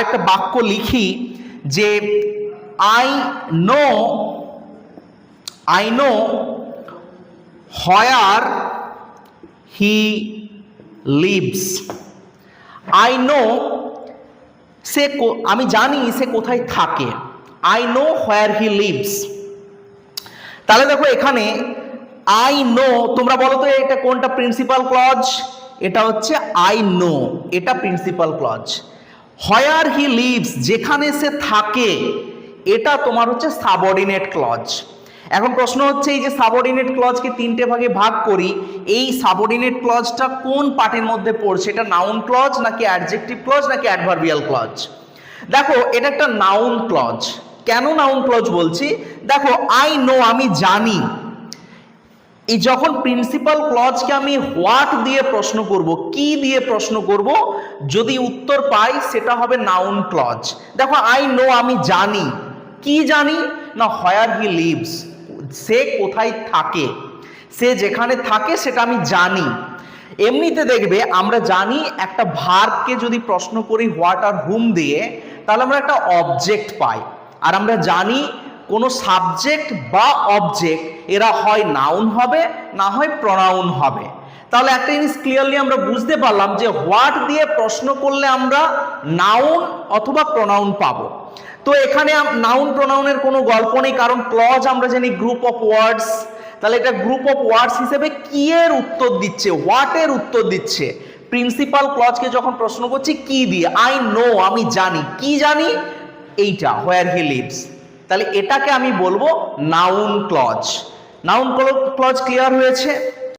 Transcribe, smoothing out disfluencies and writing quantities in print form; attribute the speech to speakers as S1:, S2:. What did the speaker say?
S1: একটা বাক্য লিখি যে I know where he leaves. I know, আমি জানি সে কোথায় থাকে। I know where he leaves. তাহলে দেখো এখানে আই নো, তোমরা বলো তো এটা কোনটা প্রিন্সিপাল ক্লজ? এটা হচ্ছে আই নো, এটা principal clause. Where he lives, যেখানে সে থাকে, এটা তোমার হচ্ছে সাবঅর্ডিনেট ক্লজ। এখন প্রশ্ন হচ্ছে এই যে সাবঅর্ডিনেট ক্লজকে তিনটে ভাগে ভাগ করি, এই সাবঅর্ডিনেট ক্লজটা কোন পার্টের মধ্যে পড়ছে? এটা নাউন ক্লজ নাকি অ্যাডজেক্টিভ ক্লজ নাকি অ্যাডভার্বিয়াল ক্লজ? দেখো এটা একটা নাউন ক্লজ। কেন নাউন ক্লজ বলছি? দেখো আই নো, আমি জানি। এই যখন প্রিন্সিপাল ক্লজকে আমি হোয়াট দিয়ে প্রশ্ন করব, কি দিয়ে প্রশ্ন করব, যদি উত্তর পাই সেটা হবে নাউন ক্লজ। দেখো আই নো, আমি জানি। কি জানি? না হোয়ার হি লিভস, সে কোথায় থাকে, সে যেখানে থাকে সেটা আমি জানি। এমনিতে দেখবে আমরা জানি একটা ভার্বকে যদি প্রশ্ন করি হোয়াট আর হুম দিয়ে, তাহলে আমরা একটা অবজেক্ট পাই। আর আমরা জানি কোনো সাবজেক্ট বা অবজেক্ট এরা হয় নাউন হবে না হয় প্রনাউন হবে। তাহলে একটা জিনিস ক্লিয়ারলি আমরা বুঝতে পারলাম যে হোয়াট দিয়ে প্রশ্ন করলে আমরা নাউন অথবা প্রনাউন পাবো। তো এখানে নাউন প্রনাউনের কোনো গল্প নেই, কারণ ক্লজ আমরা জানি গ্রুপ অফ ওয়ার্ডস। তাহলে এটা গ্রুপ অফ ওয়ার্ডস হিসেবে কি এর উত্তর দিচ্ছে, হোয়াট এর উত্তর দিচ্ছে। প্রিন্সিপাল ক্লজকে যখন প্রশ্ন করছি কি দিয়ে, আই নো, আমি জানি। কি জানি? এইটা হোয়ার হি লিভস। তাহলে এটাকে আমি বলবো noun clause. Noun clause clear হয়েছে?